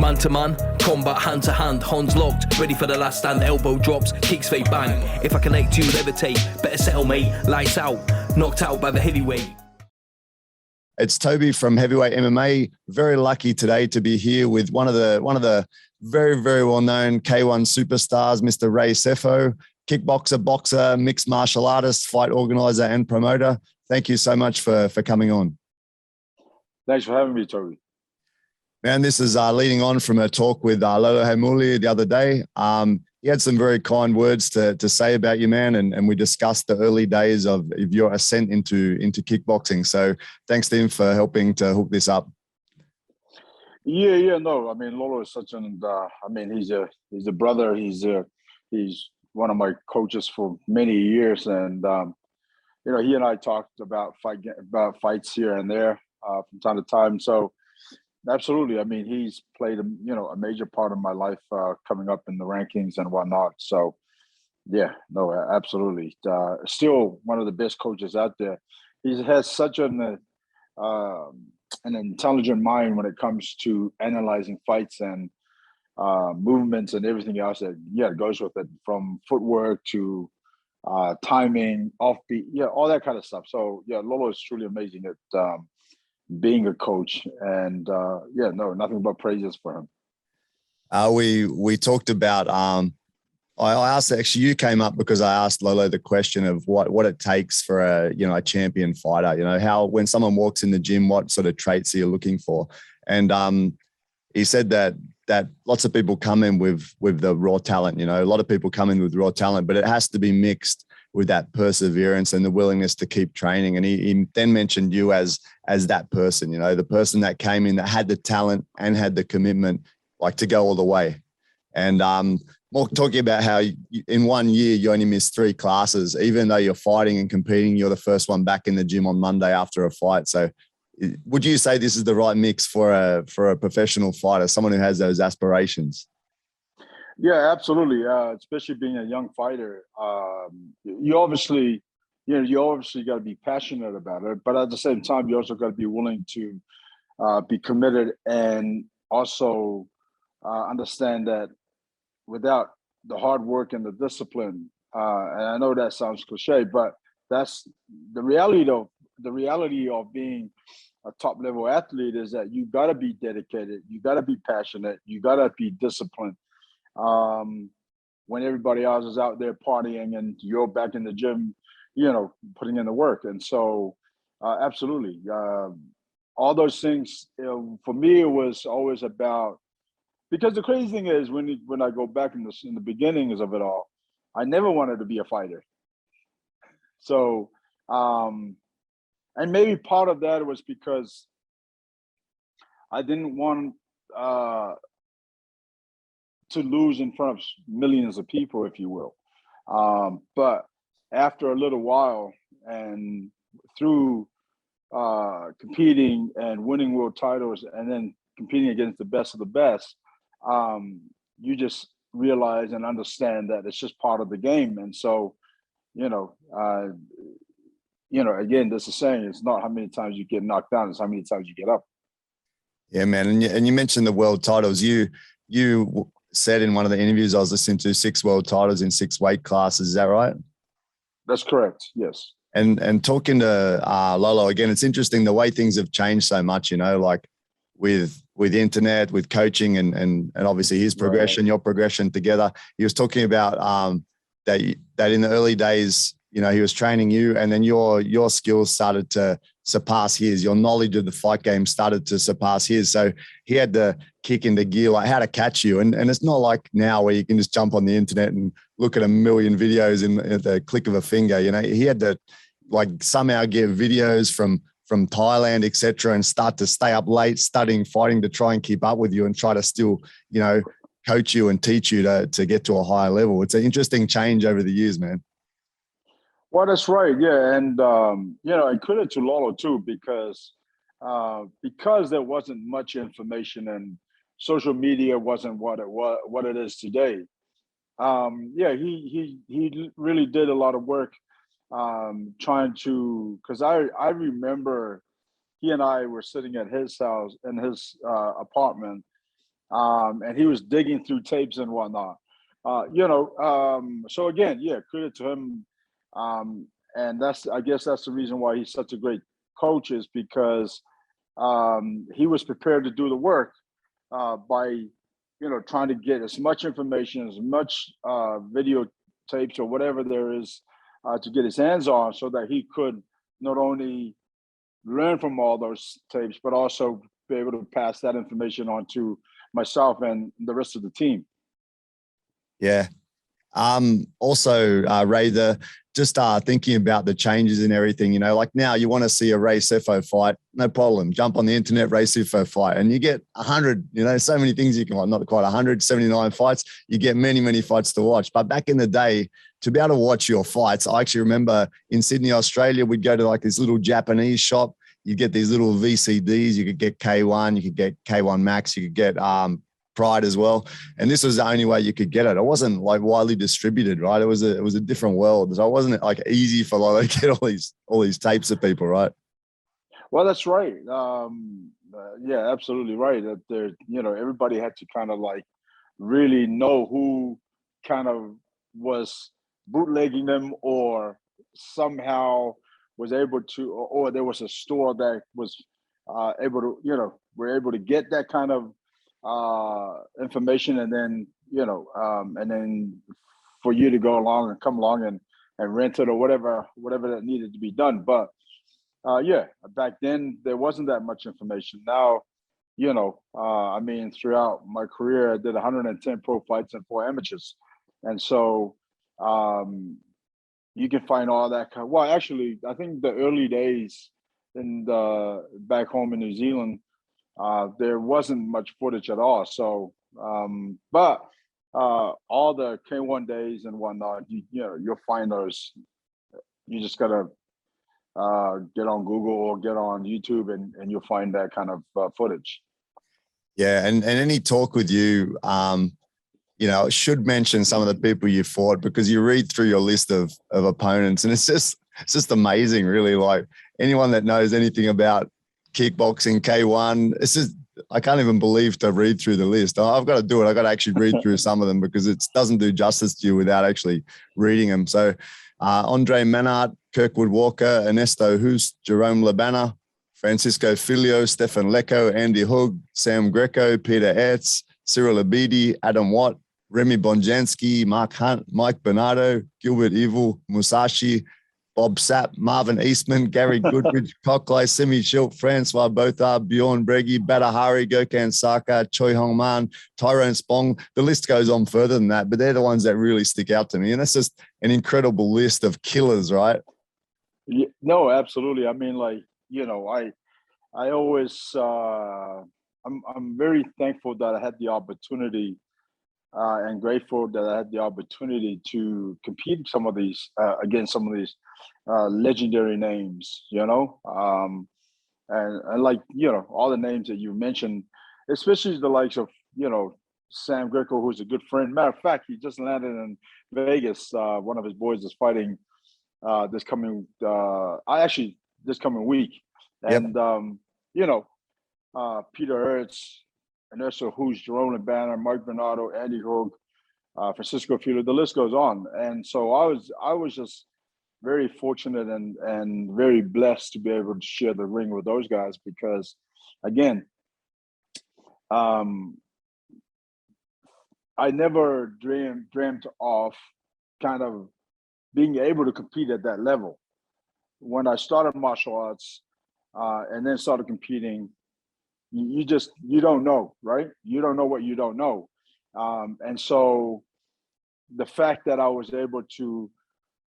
Man to man, combat hand to hand, hands locked, ready for the last stand, elbow drops, kicks fade bang. If I can make two levitate, better settle mate, lights out, knocked out by the heavyweight. It's Toby from Heavyweight MMA. Very lucky today to be here with one of the very, very well-known K1 superstars, Mr. Ray Sefo, kickboxer, boxer, mixed martial artist, fight organizer, and promoter. Thank you so much for coming on. Thanks for having me, Toby. Man, this is leading on from a talk with Lolo Heimuli the other day. He had some very kind words to say about you, man, and we discussed the early days of your ascent into kickboxing. So thanks to him for helping to hook this up. No. I mean, Lolo is such an. He's a brother. He's one of my coaches for many years, and he and I talked about fights here and there from time to time. So. Absolutely. I mean, he's played a major part of my life coming up in the rankings and whatnot. So, absolutely. Still one of the best coaches out there. He has such an intelligent mind when it comes to analyzing fights and movements and everything else that goes with it, from footwork to timing, offbeat, all that kind of stuff. So, Lolo is truly amazing at being a coach, and nothing but praises for him. We talked about I asked, actually you came up because I asked Lolo the question of what it takes for a champion fighter, how when someone walks in the gym, what sort of traits are you looking for? And he said that lots of people come in with the raw talent, a lot of people come in with raw talent, but it has to be mixed with that perseverance and the willingness to keep training. And he then mentioned you as that person, the person that came in that had the talent and had the commitment, like to go all the way. And more talking about how in 1 year you only missed 3 classes, even though you're fighting and competing, you're the first one back in the gym on Monday after a fight. So would you say this is the right mix for a professional fighter, someone who has those aspirations? Yeah, absolutely. Especially being a young fighter, you obviously got to be passionate about it, but at the same time, you also got to be willing to be committed and also understand that without the hard work and the discipline, and I know that sounds cliche, but that's the reality of being a top level athlete is that you got to be dedicated, you got to be passionate, you got to be disciplined. When everybody else is out there partying and you're back in the gym, putting in the work. And so, absolutely, all those things, for me, it was always about, because the crazy thing is when I go back in the beginnings of it all, I never wanted to be a fighter. So, and maybe part of that was because I didn't want, to lose in front of millions of people, if you will. But after a little while and through competing and winning world titles and then competing against the best of the best, you just realize and understand that it's just part of the game. And so, again, this is saying it's not how many times you get knocked down, it's how many times you get up. Yeah, man. And you mentioned the world titles. You said in one of the interviews I was listening to 6 world titles in 6 weight classes. Is that right? That's correct. Yes. And talking to Lolo again, it's interesting the way things have changed so much, like with internet, with coaching and obviously his progression, right, your progression together. He was talking about that in the early days, he was training you and then your skills started to surpass his. Your knowledge of the fight game started to surpass his. So he had to kick into gear, like how to catch you. And it's not like now where you can just jump on the internet and look at a million videos at the click of a finger. He had to somehow get videos from Thailand, etc., and start to stay up late studying fighting to try and keep up with you and try to still, coach you and teach you to get to a higher level. It's an interesting change over the years, man. Well, that's right. Yeah. And, and credit to Lolo too, because there wasn't much information and social media wasn't what it is today. He really did a lot of work trying to, because I remember he and I were sitting at his house in his apartment, and he was digging through tapes and whatnot. So again, yeah, credit to him. And I guess that's the reason why he's such a great coach, is because he was prepared to do the work by, trying to get as much information, as much video tapes or whatever there is to get his hands on, so that he could not only learn from all those tapes, but also be able to pass that information on to myself and the rest of the team. Yeah. Also, Ray, just thinking about the changes and everything, like now you want to see a Ray Sefo fight, no problem. Jump on the internet, Ray Sefo fight, and you get 100, so many things you can watch, not quite 179 fights. You get many, many fights to watch. But back in the day, to be able to watch your fights, I actually remember in Sydney, Australia, we'd go to like this little Japanese shop. You get these little VCDs. You could get K1, you could get K1 Max, you could get Pride as well, and this was the only way you could get it. It wasn't like widely distributed, right? It was a different world, so it wasn't like easy for like to get all these tapes of people, right? Well, that's right. Yeah, absolutely right. That there, everybody had to kind of like really know who kind of was bootlegging them, or somehow was able to, or there was a store that was able to, were able to get that kind of information, and then and then for you to go along and come along and rent it or whatever that needed to be done. But yeah, back then there wasn't that much information. Now, I mean, throughout my career, I did 110 pro fights and 4 amateurs, and so you can find all that. Well, actually, I think the early days back home in New Zealand, there wasn't much footage at all. So, but all the K1 days and whatnot, you'll find those. You just gotta get on Google or get on YouTube, and you'll find that kind of footage. Yeah, and any talk with you, should mention some of the people you fought, because you read through your list of opponents, and it's just amazing, really. Like anyone that knows anything about kickboxing, K1, it's just, I can't even believe to read through the list. I've got to do it. I've got to actually read through some of them, because it doesn't do justice to you without actually reading them. So Andre Menard, Kirkwood Walker, Ernesto Hus, Jerome Labana, Francisco Filio, Stefan Lecco, Andy Hug, Sam Greco, Peter Ertz, Cyril Abidi, Adam Watt, Remy Bonjanski, Mark Hunt, Mike Bernardo, Gilbert Evil, Musashi, Bob Sapp, Marvin Eastman, Gary Goodrich, Cockley, Simi Schilt, Francois Bothard, Bjorn Breggy, Badahari, Gokhan Saka, Choi Hong Man, Tyrone Spong. The list goes on further than that, but they're the ones that really stick out to me. And that's just an incredible list of killers, right? Yeah, no, absolutely. I mean, like, I always, I'm very thankful that I had the opportunity and grateful that I had the opportunity to compete some of these against some of these legendary names, and like all the names that you mentioned, especially the likes of Sam Greco, who's a good friend. Matter of fact, he just landed in Vegas. One of his boys is fighting this coming week, and Peter Ertz, Ernesto Hughes, Jerome Banner, Mike Bernardo, Andy Hogue, Francisco Filio, the list goes on. And so I was just very fortunate and very blessed to be able to share the ring with those guys, because again, I never dreamt of kind of being able to compete at that level. When I started martial arts and then started competing, you don't know, right? You don't know what you don't know. And so the fact that I was able to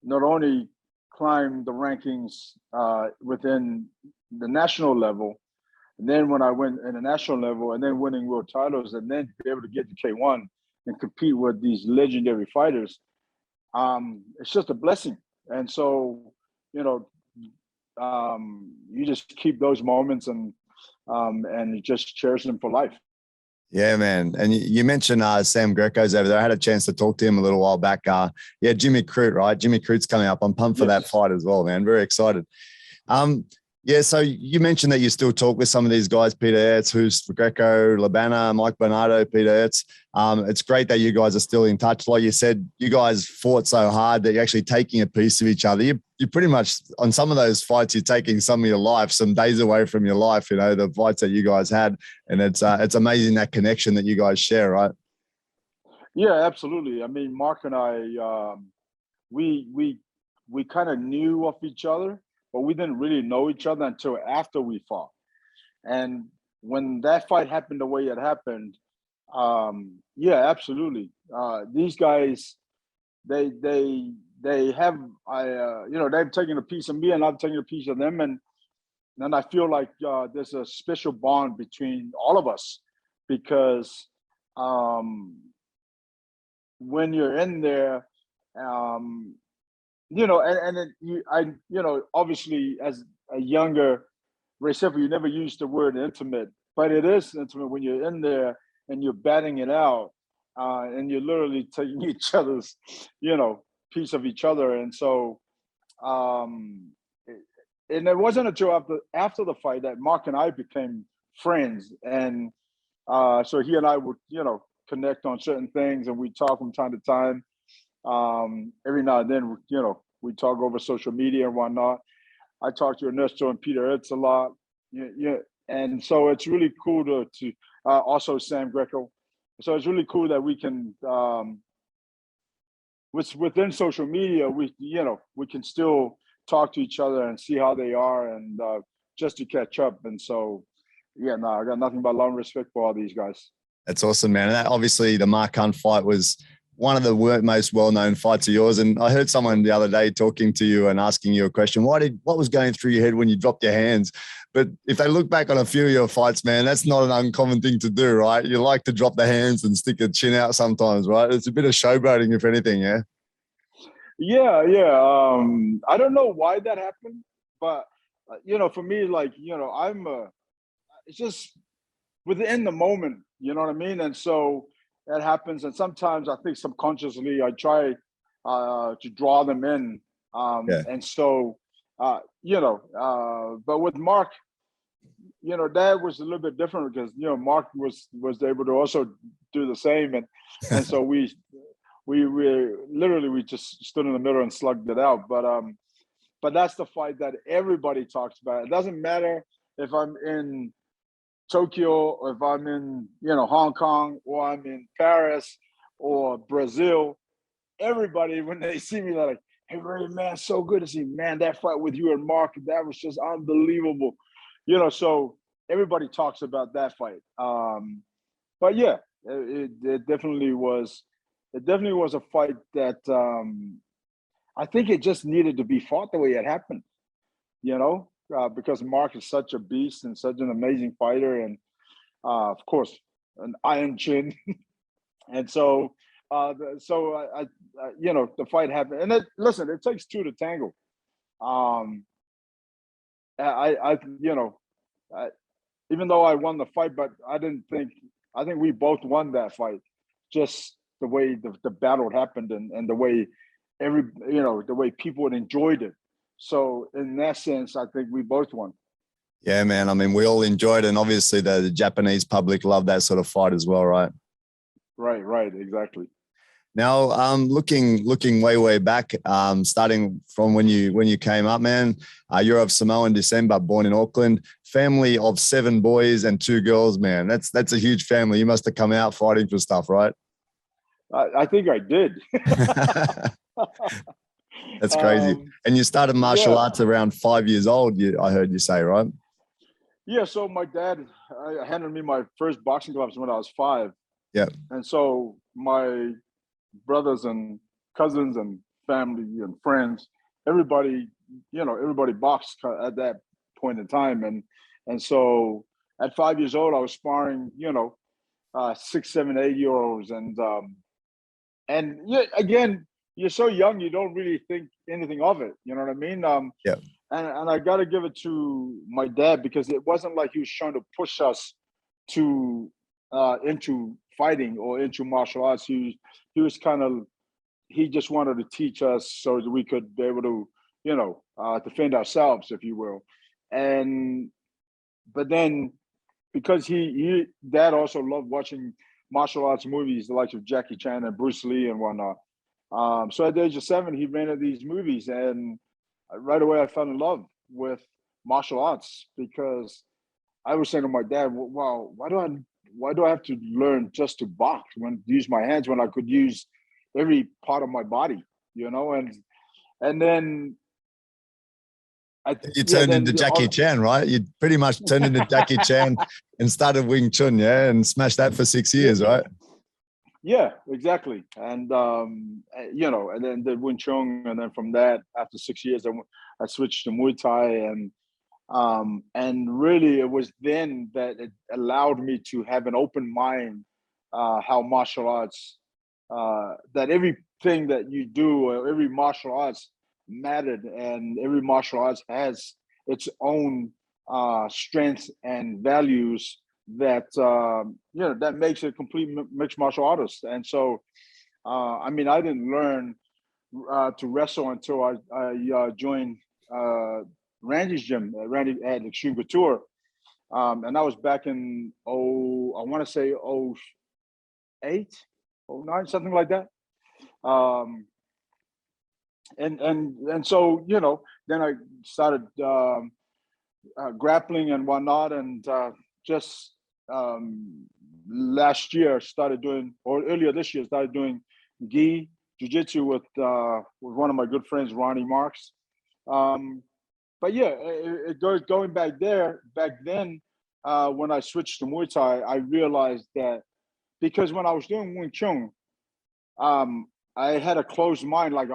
not only climb the rankings within the national level, and then when I went international level, and then winning world titles, and then be able to get to K1 and compete with these legendary fighters, it's just a blessing. And so, you just keep those moments and you just cherish them for life. Yeah, man. And you mentioned Sam Greco's over there. I had a chance to talk to him a little while back. Jimmy Crute, right? Jimmy Crute's coming up. I'm pumped for that fight as well, man. Very excited. Yeah, so you mentioned that you still talk with some of these guys, Peter Ertz, who's Greco, Labana, Mike Bernardo, Peter Ertz. It's great that you guys are still in touch. Like you said, you guys fought so hard that you're actually taking a piece of each other. You pretty much, on some of those fights, you're taking some of your life, some days away from your life, the fights that you guys had. And it's amazing that connection that you guys share, right? Yeah, absolutely. I mean, Mark and I, we kind of knew of each other, but we didn't really know each other until after we fought. And when that fight happened the way it happened, yeah, absolutely. These guys, they have, they've taken a piece of me and I've taken a piece of them. And I feel like there's a special bond between all of us because when you're in there, obviously as a younger Sefo, you never use the word intimate, but it is intimate when you're in there and you're batting it out, and you're literally taking each other's, piece of each other. And so, and it wasn't until after the fight that Mark and I became friends, and so he and I would, connect on certain things, and we talk from time to time. Every now and then, we talk over social media and whatnot. I talk to Ernesto and Peter Ertz a lot. Yeah, and so it's really cool to also Sam Greco. So it's really cool that we can, within social media, we can still talk to each other and see how they are, and just to catch up. And so, yeah, no, I got nothing but love and respect for all these guys. That's awesome, man. And that, obviously, the Mark Hunt fight was one of the most well-known fights of yours. And I heard someone the other day talking to you and asking you a question. What was going through your head when you dropped your hands? But if they look back on a few of your fights, man, that's not an uncommon thing to do, right? You like to drop the hands and stick the chin out sometimes, right? It's a bit of showboating, if anything, yeah? Yeah. I don't know why that happened, but, for me, like, it's just within the moment, you know what I mean? And so that happens. And sometimes I think subconsciously I try to draw them in. Yeah. And so, but with Mark, that was a little bit different because, Mark was able to also do the same. And so we literally just stood in the middle and slugged it out. But that's the fight that everybody talks about. It doesn't matter if I'm in Tokyo, or if I'm in, Hong Kong, or I'm in Paris or Brazil. Everybody, when they see me, they're like, "Hey, Ray, man, so good to see you. Man, that fight with you and Mark, that was just unbelievable." So everybody talks about that fight. But yeah, it definitely was. It definitely was a fight that I think it just needed to be fought the way it happened. Because Mark is such a beast and such an amazing fighter, and of course, an iron chin. And so, the fight happened. And listen, it takes two to tango. Even though I won the fight, but I think we both won that fight. Just the way the battle happened, and the way the way people enjoyed it. So in that sense, I think we both won. Yeah, man. I mean, we all enjoyed it. And obviously the Japanese public love that sort of fight as well, right? Right. Exactly. Now, looking way back, starting from when you came up, man, you're of Samoan descent, but born in Auckland. Family of 7 boys and 2 girls, man. That's a huge family. You must have come out fighting for stuff, right? I think I did. That's crazy. And you started martial arts around 5 years old, I heard you say, right? Yeah, so my dad handed me my first boxing gloves when I was 5. Yeah. And so my brothers and cousins and family and friends, everybody boxed at that point in time. And so at 5 years old, I was sparring, 6, 7, 8-year-olds. And yeah, again, you're so young, you don't really think anything of it. You know what I mean? Yeah. And I got to give it to my dad, because it wasn't like he was trying to push us to into fighting or into martial arts. He just wanted to teach us so that we could be able to, defend ourselves, if you will. and but then because dad also loved watching martial arts movies, the likes of Jackie Chan and Bruce Lee and whatnot. So at the age of 7, he rented these movies, and right away I fell in love with martial arts because I was saying to my dad, "Wow, why do I have to learn just to box when use my hands when I could use every part of my body, you know?" And then you turned into Jackie Chan, right? You pretty much turned into Jackie Chan and started Wing Chun, yeah, and smashed that for 6 years, right? Yeah, exactly. And you know, and then the Wing Chun, and then from that, after 6 years, I switched to Muay Thai, and really it was then that it allowed me to have an open mind, how martial arts, that everything that you do, or every martial arts mattered, and every martial arts has its own strengths and values that you know, that makes a complete mixed martial artist. And so I mean, I didn't learn to wrestle until I joined Randy's gym. Randy had Extreme Couture, and that was back in I want to say 08, 09, something like that. And so, you know, then I started grappling and whatnot, and just last year started doing, or earlier this year started doing gi jiu-jitsu with one of my good friends, Ronnie Marks. But yeah, it goes going back then, when I switched to Muay Thai, I realized that because when I was doing Wing Chun, I had a closed mind. Like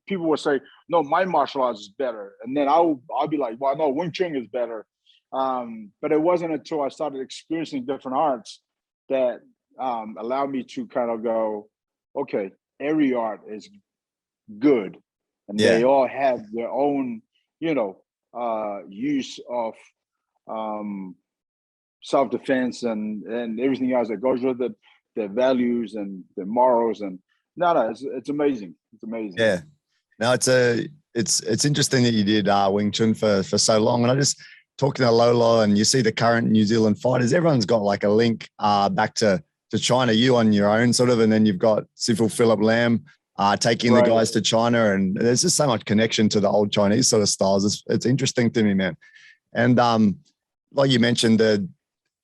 people would say, "No, my martial arts is better," and then I'll be like, "Well, no, Wing Chun is better." But it wasn't until I started experiencing different arts that allowed me to kind of go, "Okay, every art is good, and they all have their own, you know, use of self-defense and everything else that goes with it, their values and their morals." And it's amazing. It's amazing. Yeah. No, it's interesting that you did Wing Chun for so long. And I just talking to Lolo, and you see the current New Zealand fighters, everyone's got like a link back to China, you on your own sort of, and then you've got Sefo Philip Lam taking the guys to China, and there's just so much connection to the old Chinese sort of styles. It's interesting to me, man. And like you mentioned,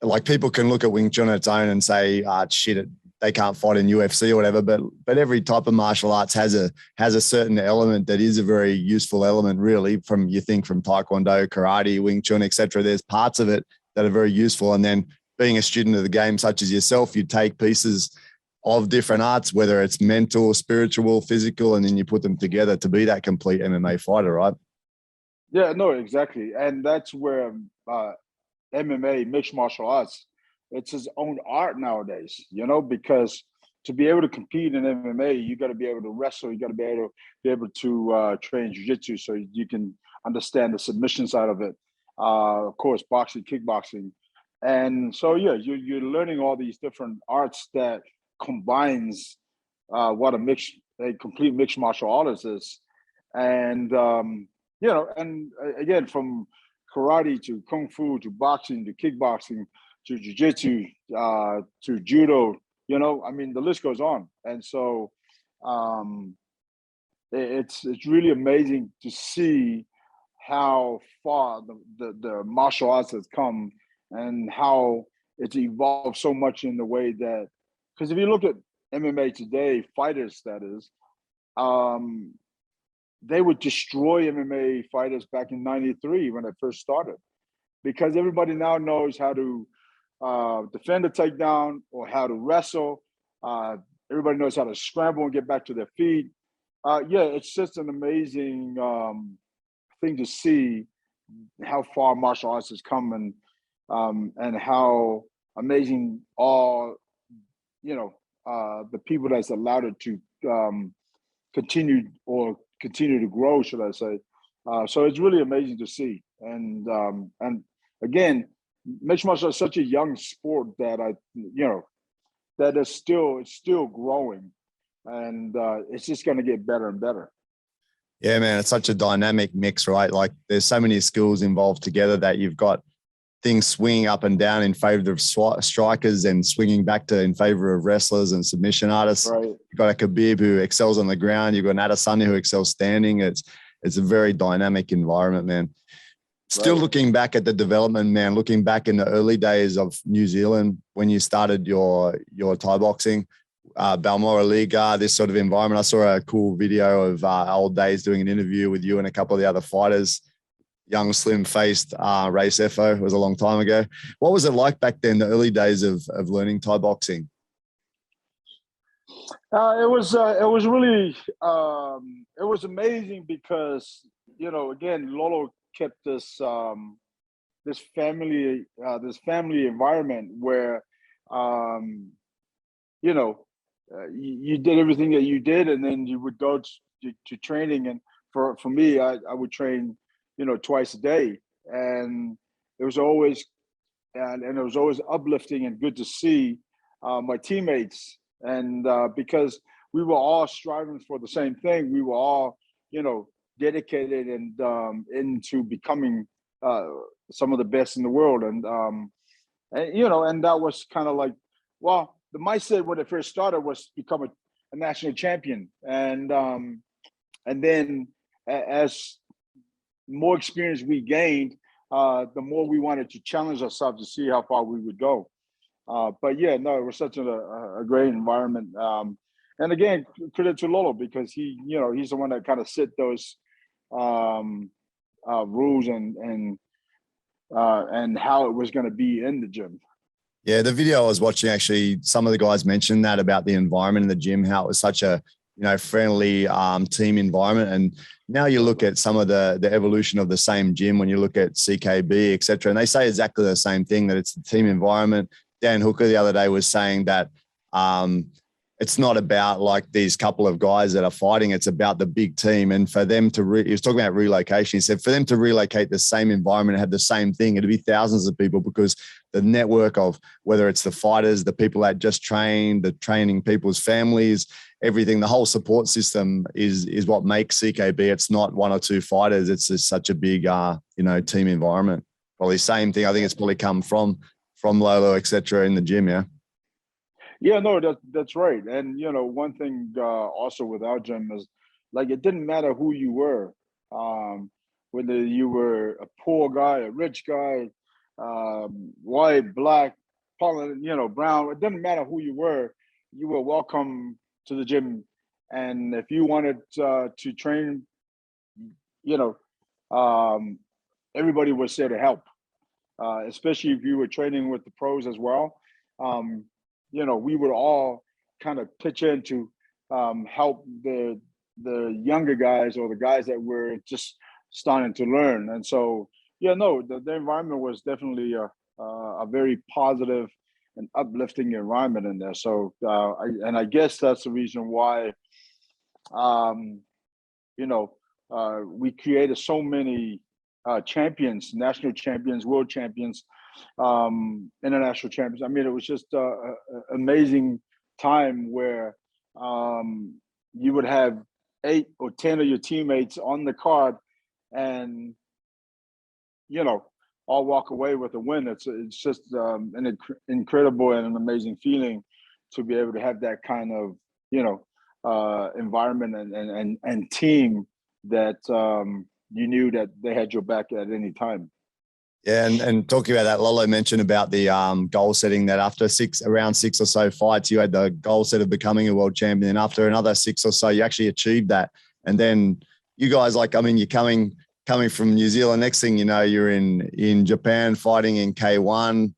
like people can look at Wing Chun on its own and say, shit, they can't fight in UFC or whatever, but every type of martial arts has a certain element that is a very useful element, really, from Taekwondo, karate, Wing Chun, etc. There's parts of it that are very useful. And then being a student of the game, such as yourself, you take pieces of different arts, whether it's mental, spiritual, physical, and then you put them together to be that complete MMA fighter, right? Yeah, no, exactly. And that's where MMA, mixed martial arts, it's its own art nowadays, you know, because to be able to compete in MMA, you got to be able to wrestle, you got to be able to train jiu-jitsu so you can understand the submission side of it. Of course, boxing, kickboxing. And so, yeah, you're learning all these different arts that combines what a complete mixed martial artist is. And, you know, and again, from karate to kung fu to boxing to kickboxing to jiu-jitsu to judo, you know, I mean, the list goes on. And so it's really amazing to see how far the martial arts has come, and how it's evolved so much in the way that, because if you look at MMA today, fighters, that is, they would destroy MMA fighters back in '93 when it first started, because everybody now knows how to defend a takedown or how to wrestle. Everybody knows how to scramble and get back to their feet. Yeah, it's just an amazing thing to see how far martial arts has come, and how amazing all, you know, the people that's allowed it to continue to grow, should I say. So it's really amazing to see. And again, mixed martial arts is such a young sport that that it's still growing, and it's just going to get better and better. Yeah, man, it's such a dynamic mix, right? Like there's so many skills involved together that you've got things swinging up and down in favor of strikers and swinging back to in favor of wrestlers and submission artists. Right. You've got a Khabib who excels on the ground. You've got an Adesanya who excels standing. It's a very dynamic environment, man. Still Right. looking back at the development, man, looking back in the early days of New Zealand when you started your Thai boxing, Balmoral Lee Gar, this sort of environment. I saw a cool video of old days doing an interview with you and a couple of the other fighters. Young, slim-faced Ray Sefo. It was a long time ago. What was it like back then, the early days of learning Thai boxing? It was really it was amazing because, you know, again, Lolo kept this family environment where you know, you did everything that you did, and then you would go to training. And for me, I would train, you know, twice a day, and it was always it was always uplifting and good to see my teammates, and because we were all striving for the same thing. We were all, you know, dedicated and into becoming some of the best in the world, and you know, and that was kind of like, well, the mindset when it first started was to become a national champion, and then as more experience we gained, the more we wanted to challenge ourselves to see how far we would go. But yeah, no, it was such a great environment. And again, credit to Lolo because he, you know, he's the one that kind of set those rules and how it was going to be in the gym. Yeah, the video I was watching, actually, some of the guys mentioned that about the environment in the gym, how it was such a, you know, friendly team environment. And now you look at some of the evolution of the same gym when you look at CKB, et cetera, and they say exactly the same thing, that it's the team environment. Dan Hooker the other day was saying that it's not about like these couple of guys that are fighting. It's about the big team. And for them to, he was talking about relocation. He said for them to relocate the same environment and have the same thing, it'd be thousands of people because the network of whether it's the fighters, the people that just train, the training people's families, everything, the whole support system is what makes CKB. It's not one or two fighters. It's just such a big, you know, team environment. Probably same thing. I think it's probably come from Lolo, et cetera, in the gym. Yeah. Yeah, no, that's right. And you know, one thing also with our gym is like it didn't matter who you were, whether you were a poor guy, a rich guy, white, black, you know, brown. It didn't matter who you were welcome to the gym. And if you wanted to train, you know, everybody was there to help, especially if you were training with the pros as well. You know, we would all kind of pitch in to help the younger guys or the guys that were just starting to learn. And so, yeah, no, the environment was definitely a very positive and uplifting environment in there. So, I guess that's the reason why, you know, we created so many champions, national champions, world champions, international champions. I mean, it was just an amazing time where you would have 8 or 10 of your teammates on the card, and you know, all walk away with a win. It's just an incredible and an amazing feeling to be able to have that kind of, you know, environment and team that you knew that they had your back at any time. Yeah, and talking about that, Lolo mentioned about the goal setting, that after around 6 or so fights, you had the goal set of becoming a world champion. And after another 6 or so, you actually achieved that. And then you guys, like, I mean, you're coming from New Zealand. Next thing you know, you're in Japan fighting in K1,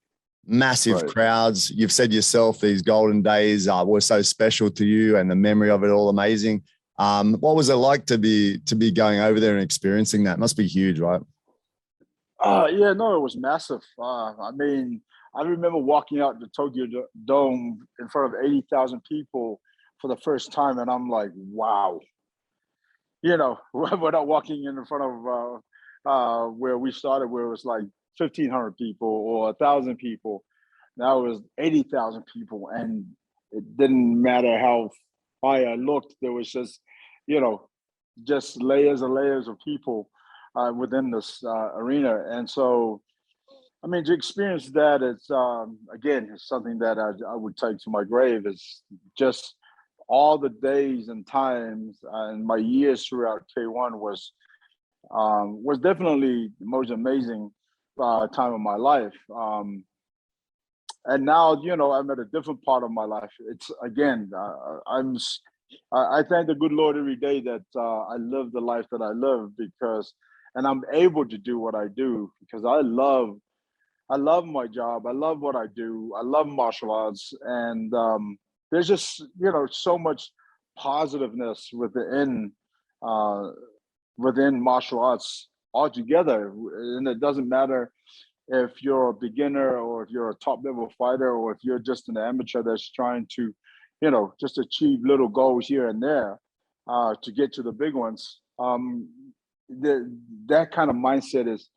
massive crowds. You've said yourself these golden days were so special to you, and the memory of it all amazing. What was it like to be going over there and experiencing that? It must be huge, right? Yeah, no, it was massive. I mean, I remember walking out the Tokyo Dome in front of 80,000 people for the first time, and I'm like, wow. You know, we're not walking in front of where we started, where it was like 1,500 people or 1,000 people. Now it was 80,000 people, and it didn't matter how high I looked. There was just, you know, just layers and layers of people within this arena. And so, I mean, to experience that, it's again, it's something that I would take to my grave. It's just all the days and times and my years throughout K1 was definitely the most amazing time of my life. And now, you know, I'm at a different part of my life. It's again, I thank the good Lord every day that I live the life that I live and I'm able to do what I do because I love my job. I love what I do. I love martial arts, and there's just, you know, so much positiveness within martial arts altogether, and it doesn't matter if you're a beginner or if you're a top level fighter or if you're just an amateur that's trying to, you know, just achieve little goals here and there to get to the big ones. That kind of mindset is,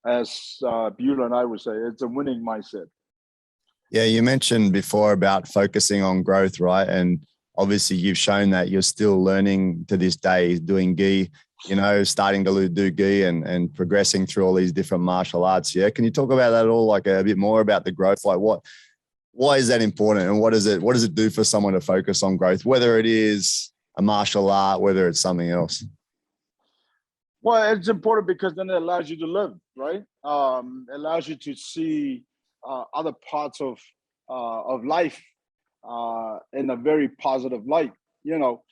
as Beulah and I would say, it's a winning mindset. Yeah, you mentioned before about focusing on growth, right? And obviously you've shown that you're still learning to this day, doing gi, you know, starting to do gi and progressing through all these different martial arts. Yeah. Can you talk about that all, like a bit more about the growth? Like why is that important? And what does it do for someone to focus on growth, whether it is a martial art, whether it's something else? Well, it's important because then it allows you to live, right? It allows you to see other parts of life in a very positive light. You know,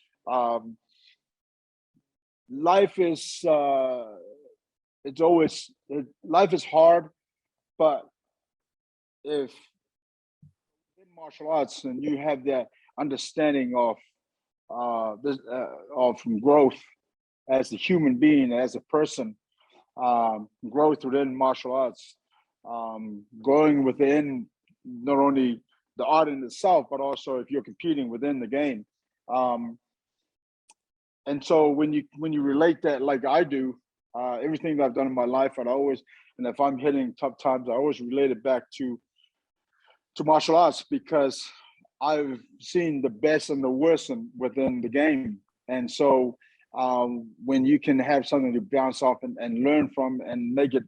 life is life is hard, but if in martial arts and you have that understanding of growth as a human being, as a person, growth within martial arts, growing within not only the art in itself, but also if you're competing within the game. And so when you relate that like I do, everything that I've done in my life, and if I'm hitting tough times, I always relate it back to martial arts because I've seen the best and the worst within the game. And so when you can have something to bounce off and learn from and make it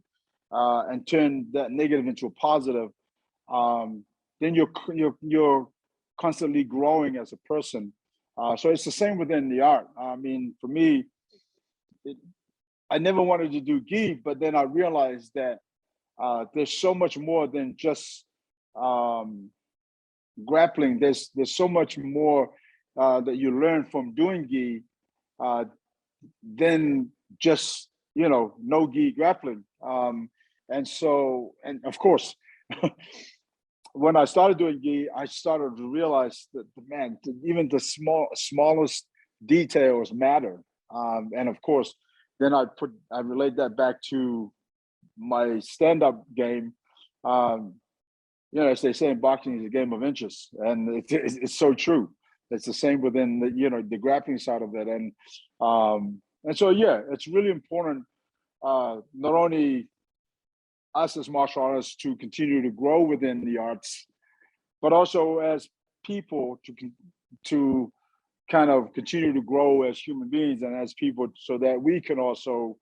and turn that negative into a positive, then you're constantly growing as a person. So it's the same within the art. I mean, for me, I never wanted to do gi, but then I realized that there's so much more than just grappling. There's so much more that you learn from doing gi than just, you know, no gi grappling. And of course, when I started doing gi, I started to realize that, man, even the smallest details matter. And of course, then I relate that back to my stand-up game. You know, as they say in boxing, is a game of inches, and it's so true. It's the same within the, you know, the grappling side of it, and so yeah, it's really important not only us as martial artists to continue to grow within the arts, but also as people to kind of continue to grow as human beings and as people, so that we can also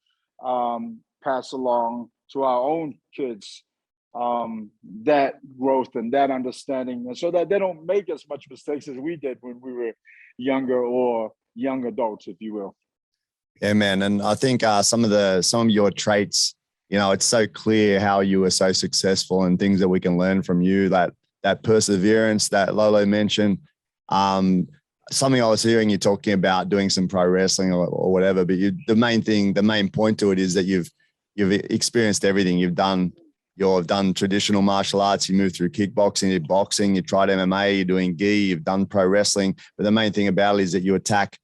pass along to our own kids that growth and that understanding, and so that they don't make as much mistakes as we did when we were younger or young adults, if you will. Yeah, man. And I think some of your traits, you know, it's so clear how you were so successful and things that we can learn from you, that perseverance that Lolo mentioned. Something I was hearing you talking about doing some pro wrestling or whatever, but the main point to it is that you've experienced everything. You've done traditional martial arts, you moved through kickboxing, you did boxing, you tried MMA, you're doing gi, you've done pro wrestling. But the main thing about it is that you attack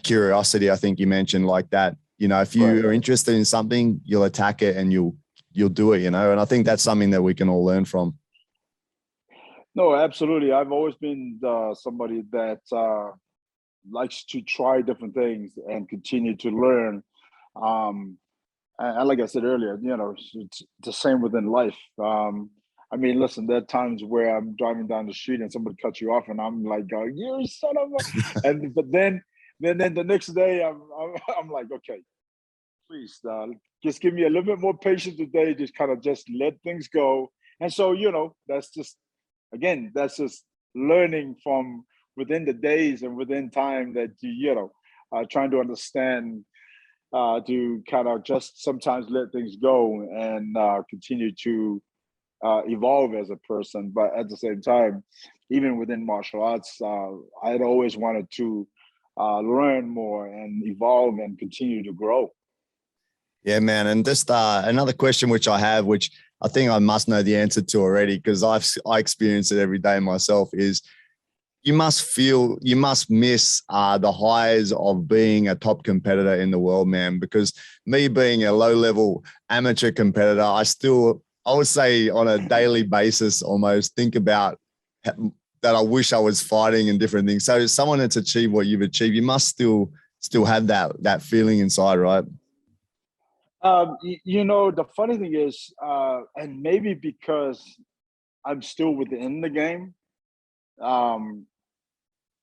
curiosity. I think you mentioned like that. You know, if you are interested in something, you'll attack it and you'll do it, you know. And I think that's something that we can all learn from. No, absolutely. I've always been somebody that likes to try different things and continue to learn. And like I said earlier, you know, it's the same within life. I mean, listen, there are times where I'm driving down the street and somebody cuts you off and I'm like, you son of a, but then then the next day, I'm like, okay, please, just give me a little bit more patience today. Just kind of just let things go. And so, that's just, again, that's just learning from within the days and within time that trying to understand, to kind of just sometimes let things go and continue to evolve as a person. But at the same time, even within martial arts, I'd always wanted to learn more and evolve and continue to grow. Yeah, man. And just another question which I have, which I think I must know the answer to already, because I experience it every day myself, is you must miss the highs of being a top competitor in the world, man. Because me being a low-level amateur competitor, I would say on a daily basis almost think about that I wish I was fighting and different things. So someone that's achieved what you've achieved, you must still have that feeling inside, right? The funny thing is, and maybe because I'm still within the game,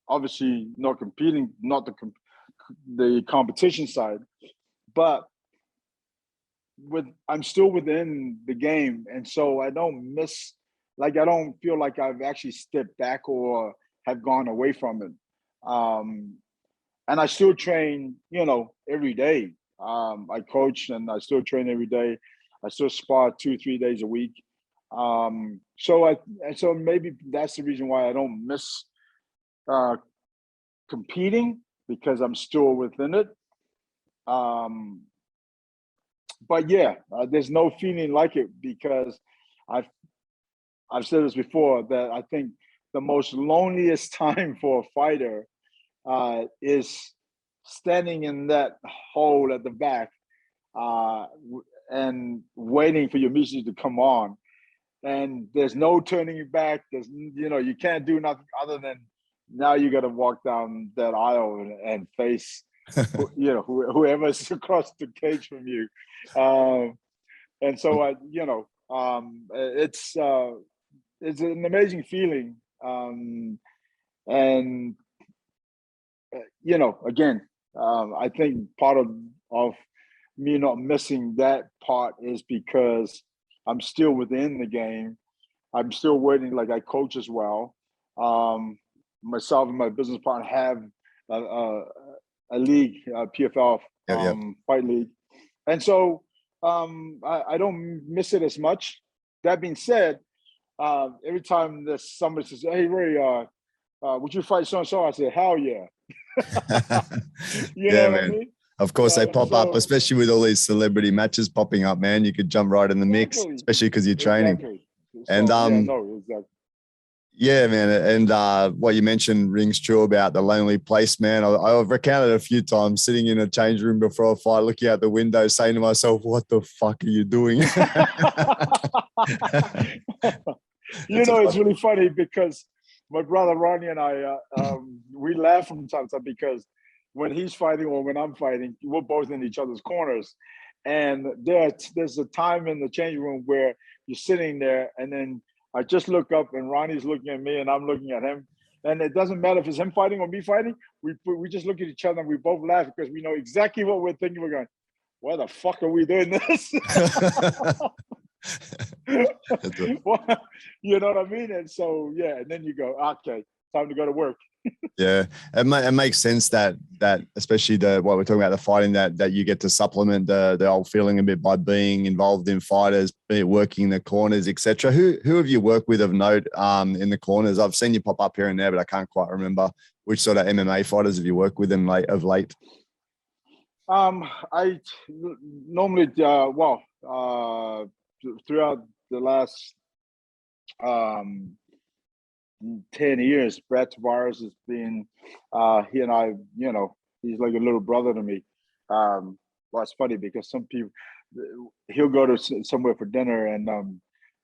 obviously not competing, not the competition side, but I'm still within the game, and so I don't feel like I've actually stepped back or have gone away from it. And I still train, every day. I coach and I still train every day. I still spar 2-3 days a week. So maybe that's the reason why I don't miss competing, because I'm still within it. But yeah, there's no feeling like it, because I've said this before, that I think the most loneliest time for a fighter is standing in that hole at the back and waiting for your music to come on, and there's no turning back. There's you can't do nothing other than now you got to walk down that aisle and face whoever's across the cage from you. And so it's an amazing feeling. And again, I think part of me not missing that part is because I'm still within the game. I'm still waiting. Like, I coach as well. Myself and my business partner have a league, PFL, fight league. And so I don't miss it as much. That being said, every time that somebody says, "Hey, Ray, would you fight so-and-so?" I say, "Hell yeah." Yeah, What man. I mean? Of course, they pop up, especially with all these celebrity matches popping up, man. You could jump right in the mix, especially because you're training. Exactly. And exactly. yeah, man. And what you mentioned rings true about the lonely place, man. I've recounted it a few times, sitting in a change room before a fight, looking out the window, saying to myself, "What the fuck are you doing?" It's really funny, because my brother Ronnie and I, we laugh from time to time, because when he's fighting or when I'm fighting, we're both in each other's corners. And there's a time in the changing room where you're sitting there, and then I just look up and Ronnie's looking at me and I'm looking at him. And it doesn't matter if it's him fighting or me fighting. We just look at each other and we both laugh, because we know exactly what we're thinking. We're going, "Why the fuck are we doing this?" Well, you know what I mean? And so, yeah, and then you go, "Okay, time to go to work." Yeah, it makes sense that especially what we're talking about, the fighting, that you get to supplement the old feeling a bit by being involved in fighters, be it working in the corners, etc. Who have you worked with of note in the corners? I've seen you pop up here and there, but I can't quite remember which sort of MMA fighters have you worked with of late. I normally throughout the last 10 years, Brad Tavares has been, he and I, he's like a little brother to me. Well, it's funny because some people, he'll go to somewhere for dinner and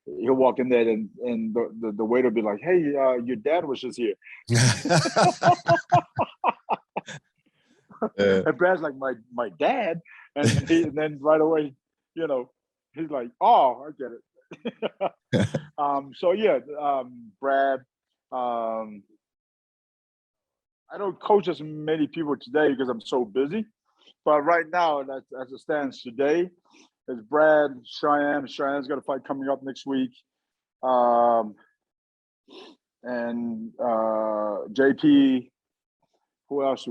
he'll walk in there and the waiter will be like, "Hey, your dad was just here." And Brad's like, my dad? And then right away, he's like, "Oh, I get it." So yeah, Brad. I don't coach as many people today because I'm so busy. But right now, as it stands today, it's Brad, Cheyenne. Cheyenne's got a fight coming up next week. And JP, who else?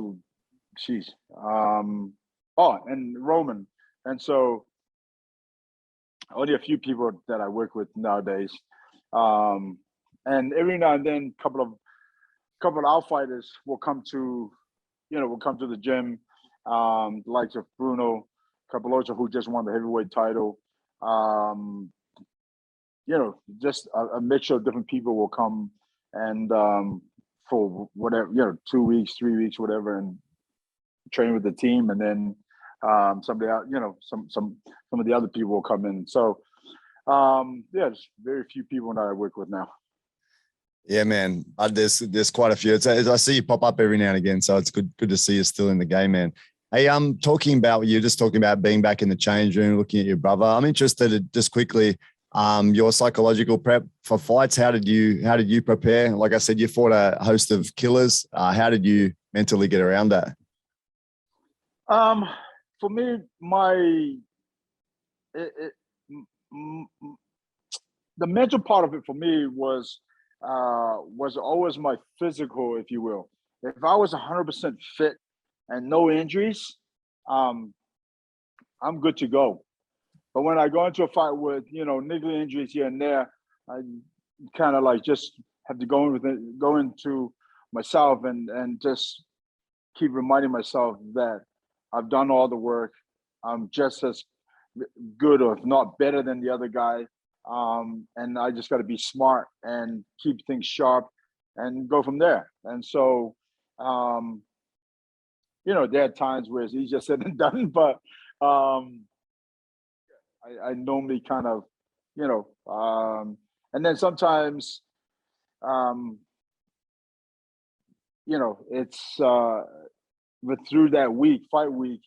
She's and Roman. And so only a few people that I work with nowadays. And every now and then, a couple of outfighters will come to the gym. The likes of Bruno Capelosa, who just won the heavyweight title. Just a mixture of different people will come and for whatever, 2 weeks, 3 weeks, whatever, and train with the team, and then somebody out, some of the other people will come in. So there's very few people that I work with now. Yeah, man. There's quite a few. I see you pop up every now and again, so it's good to see you still in the game, man. Hey, talking about being back in the change room, looking at your brother. I'm interested just quickly, your psychological prep for fights. How did you prepare? Like I said, you fought a host of killers. How did you mentally get around that? For me, the mental part of it for me was always my physical, if you will. If I was 100% fit and no injuries, I'm good to go. But when I go into a fight with, niggling injuries here and there, I kind of like just have to go into myself and just keep reminding myself that I've done all the work. I'm just as good, or if not better, than the other guy. And I just got to be smart and keep things sharp and go from there. And so, there are times where it's easier said than done, but I normally kind of, and then sometimes, it's but through that fight week,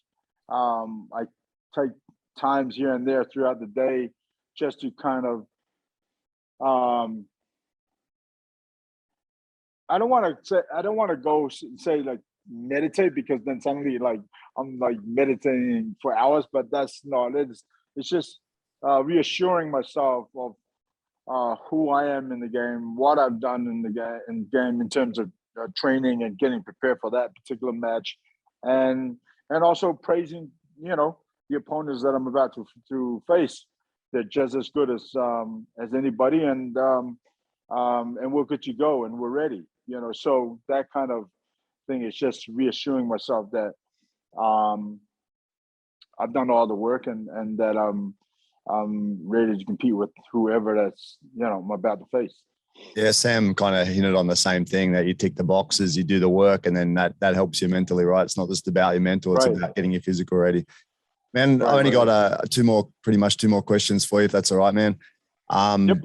I take times here and there throughout the day just to kind of, I don't want to go say like meditate, because then suddenly like I'm like meditating for hours, but that's not it. It's just reassuring myself of who I am in the game, what I've done in the game in terms of training and getting prepared for that particular match, and also praising the opponents that I'm about to face. They're just as good as anybody, and we're good to go, and we're ready. So that kind of thing is just reassuring myself that I've done all the work, and that I'm ready to compete with whoever that's I'm about to face. Yeah, Sam kind of hinted on the same thing, that you tick the boxes, you do the work, and then that helps you mentally, right? It's not just about your mental, it's about getting your physical ready. Man, I only got pretty much two more questions for you, if that's all right, man. Yep.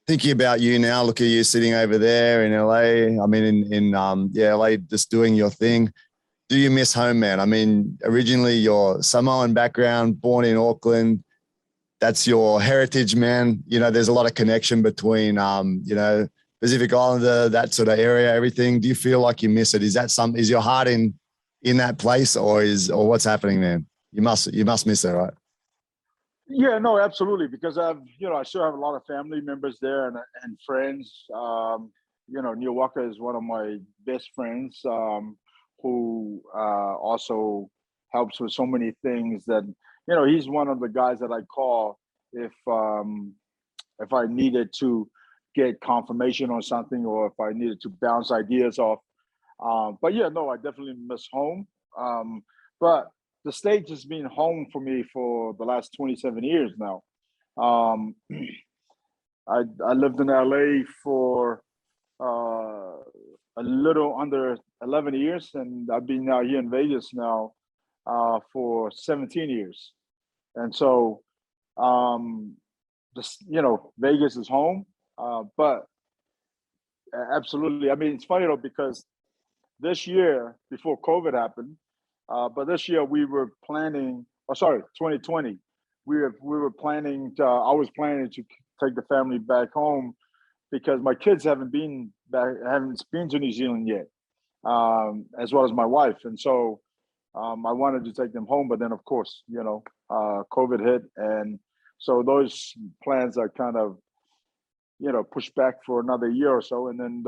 Thinking about you now, look at you sitting over there in LA. I mean, in LA, just doing your thing. Do you miss home, man? I mean, originally you're Samoan background, born in Auckland. That's your heritage, man. There's a lot of connection between, Pacific Islander, that sort of area, everything. Do you feel like you miss it? Is your heart in that place, or what's happening, man? You must miss it, right? Yeah, no, absolutely. Because I still have a lot of family members there and friends. Neil Walker is one of my best friends, who also helps with so many things that, he's one of the guys that I call if I needed to get confirmation on something, or if I needed to bounce ideas off. But yeah, no, I definitely miss home. But the States has been home for me for the last 27 years now. I lived in LA for a little under 11 years, and I've been now here in Vegas now for 17 years. And so, Vegas is home, but absolutely. I mean, it's funny though, because this year, before COVID happened, but this year we were planning, 2020, we were planning to, I was planning to take the family back home because my kids haven't been to New Zealand yet, as well as my wife, and so I wanted to take them home, but then of course, COVID hit, and so those plans are kind of, pushed back for another year or so, and then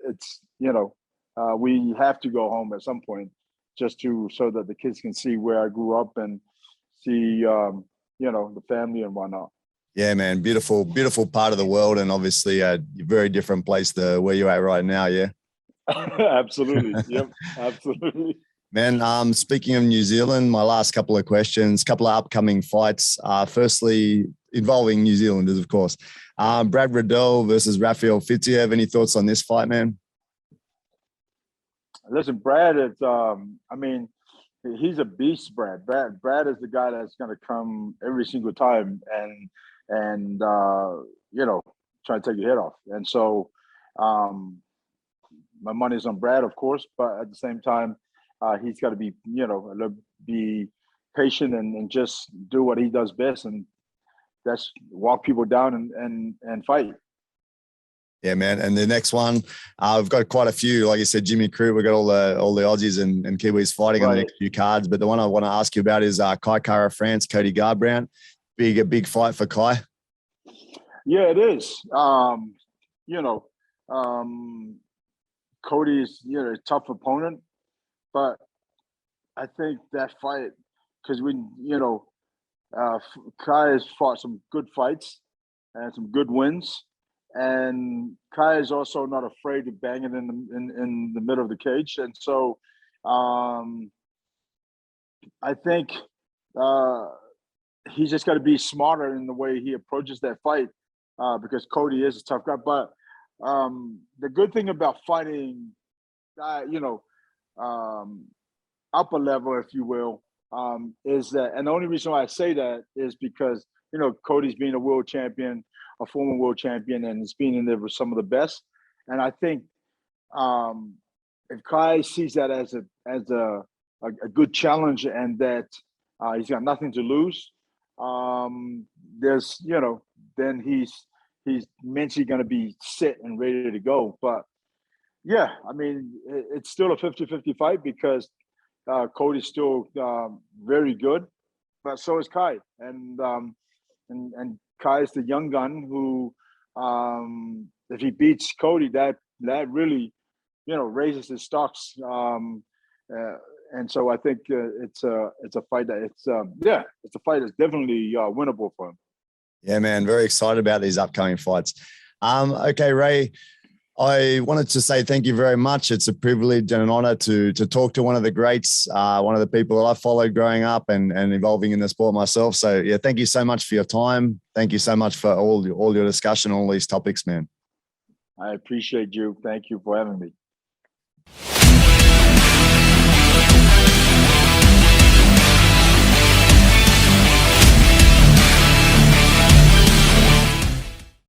it's, we have to go home at some point, just so that the kids can see where I grew up and see, the family and whatnot. Yeah, man, beautiful, beautiful part of the world, and obviously a very different place to where you're at right now. Yeah. Absolutely. Yep. Absolutely. Man, speaking of New Zealand, my last couple of questions, couple of upcoming fights. Firstly, involving New Zealanders, of course. Brad Riddell versus Rafael Fiziev. Any thoughts on this fight, man? Listen, Brad is, he's a beast, Brad. Brad is the guy that's going to come every single time and try to take your head off. And so my money's on Brad, of course, but at the same time, he's got to be, be patient and just do what he does best, and that's walk people down and fight. Yeah, man. And the next one, we've got quite a few. Like you said, Jimmy Crute, we've got all the Aussies and Kiwis fighting on the next few cards. But the one I want to ask you about is Kai Kara France, Cody Garbrandt. A big fight for Kai. Yeah, it is. Cody's a tough opponent, but I think that fight, because Kai has fought some good fights and some good wins, and Kai is also not afraid to bang it in the middle of the cage, and so I think he's just got to be smarter in the way he approaches that fight, because Cody is a tough guy. But the good thing about fighting, upper level, if you will, is that, and the only reason why I say that is because, Cody's been a world champion, a former world champion, and he's been in there with some of the best. And I think if Kai sees that as a good challenge, and that he's got nothing to lose, there's, then he's mentally going to be set and ready to go. But yeah, it's still a 50-50 fight, because Cody's still very good, but so is Kai, and Kai is the young gun who, if he beats Cody, that really, raises his stocks, and so I think it's a fight that it's a fight that's definitely winnable for him. Yeah, man, very excited about these upcoming fights. Okay, Ray, I wanted to say thank you very much. It's a privilege and an honor to talk to one of the greats, one of the people that I followed growing up and evolving in the sport myself. So yeah, thank you so much for your time. Thank you so much for all your discussion on all these topics, man. I appreciate you. Thank you for having me.